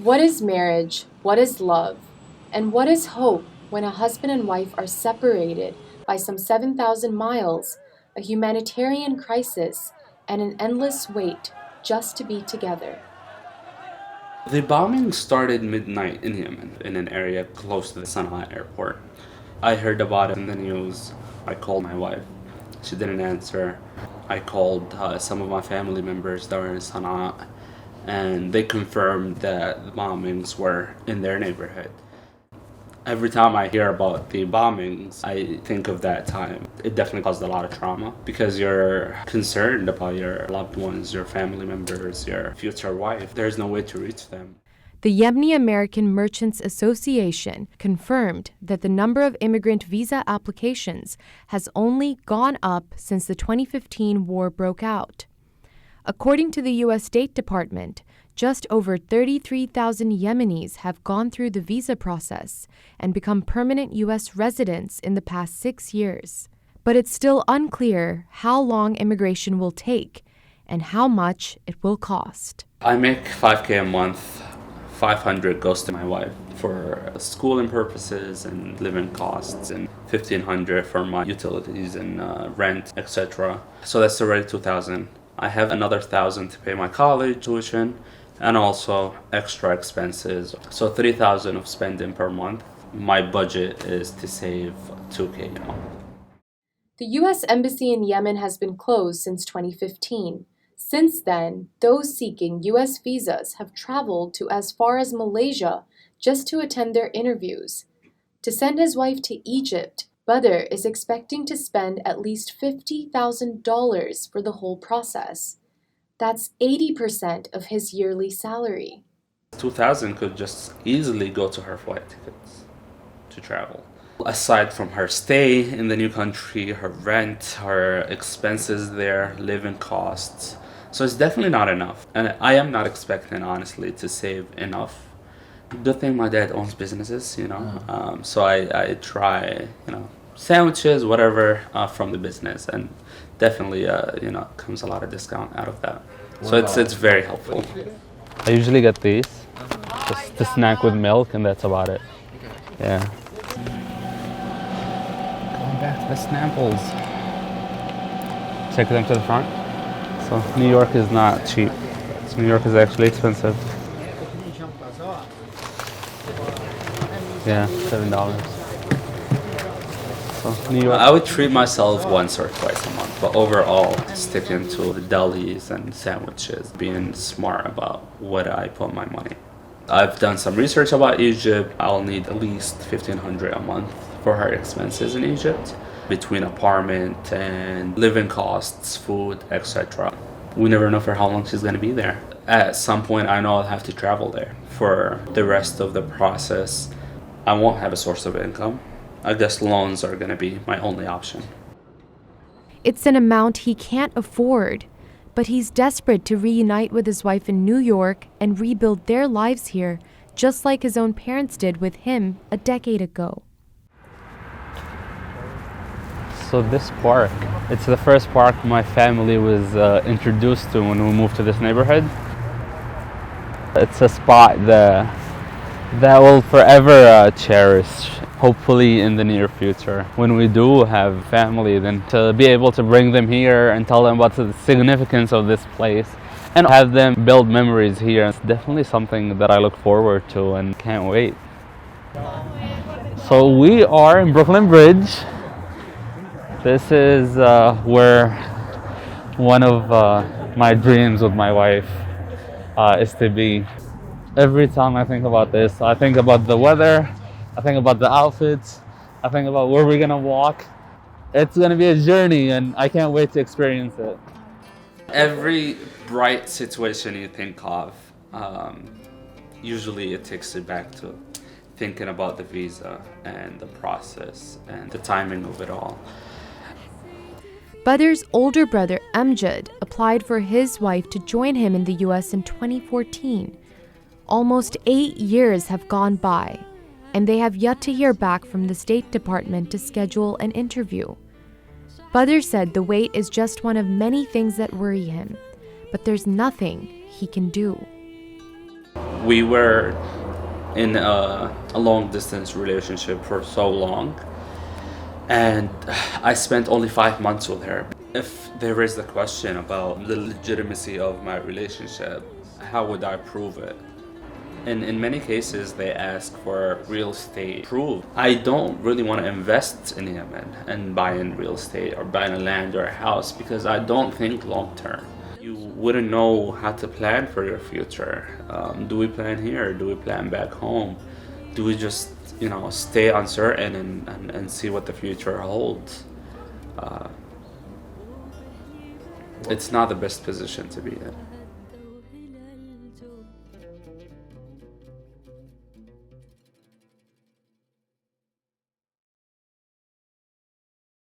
What is marriage? What is love? And what is hope when a husband and wife are separated by some 7,000 miles, a humanitarian crisis, and an endless wait just to be together? The bombing started midnight in Yemen, in an area close to the Sana'a airport. I heard about it in the news. I called my wife. She didn't answer. I called some of my family members that were in Sana'a, and they confirmed that the bombings were in their neighborhood. Every time I hear about the bombings, I think of that time. It definitely caused a lot of trauma because you're concerned about your loved ones, your family members, your future wife. There's no way to reach them. The Yemeni American Merchants Association confirmed that the number of immigrant visa applications has only gone up since the 2015 war broke out. According to the U.S. State Department, just over 33,000 Yemenis have gone through the visa process and become permanent U.S. residents in the past 6 years. But it's still unclear how long immigration will take and how much it will cost. I make $5,000 a month. 500 goes to my wife for schooling purposes and living costs, and 1,500 for my utilities and rent, etc. So that's already 2,000. I have another 1,000 to pay my college tuition and also extra expenses. So 3,000 of spending per month. My budget is to save 2K a month. The U.S. Embassy in Yemen has been closed since 2015. Since then, those seeking U.S. visas have traveled to as far as Malaysia just to attend their interviews. To send his wife to Egypt, Badr is expecting to spend at least $50,000 for the whole process. That's 80% of his yearly salary. 2,000 could just easily go to her flight tickets to travel. Aside from her stay in the new country, her rent, her expenses there, living costs. So it's definitely not enough. And I am not expecting, honestly, to save enough. Good thing my dad owns businesses, so I try, sandwiches, whatever, from the business. And definitely, comes a lot of discount out of that. So it's very helpful. I usually get these, just to snack with milk, and that's about it. Yeah. Going back to the Snapples. Take them to the front. So New York is not cheap. New York is actually expensive. Yeah, $7. So New York. I would treat myself once or twice a month, but overall, sticking to the delis and sandwiches, being smart about what I put my money. I've done some research about Egypt. I'll need at least $1,500 a month for her expenses in Egypt, between apartment and living costs, food, etc. We never know for how long she's going to be there. At some point, I know I'll have to travel there. For the rest of the process, I won't have a source of income. I guess loans are going to be my only option. It's an amount he can't afford, but he's desperate to reunite with his wife in New York and rebuild their lives here, just like his own parents did with him a decade ago. So this park, it's the first park my family was introduced to when we moved to this neighborhood. It's a spot that will forever cherish, hopefully in the near future. When we do have family, then to be able to bring them here and tell them about the significance of this place and have them build memories here, it's definitely something that I look forward to and can't wait. So we are in Brooklyn Bridge. This is where one of my dreams with my wife is to be. Every time I think about this, I think about the weather, I think about the outfits, I think about where we're gonna walk. It's gonna be a journey and I can't wait to experience it. Every bright situation you think of, usually it takes you back to thinking about the visa and the process and the timing of it all. Badr's older brother Amjad applied for his wife to join him in the U.S. in 2014. Almost 8 years have gone by, and they have yet to hear back from the State Department to schedule an interview. Badr said the wait is just one of many things that worry him, but there's nothing he can do. We were in a long distance relationship for so long, and I spent only 5 months with her. If there is the question about the legitimacy of my relationship, how would I prove it? In many cases, they ask for real estate proof. I don't really want to invest in Yemen and buying real estate or buying a land or a house because I don't think long term. You wouldn't know how to plan for your future. Do we plan here? Do we plan back home? Do we just, stay uncertain and see what the future holds? It's not the best position to be in.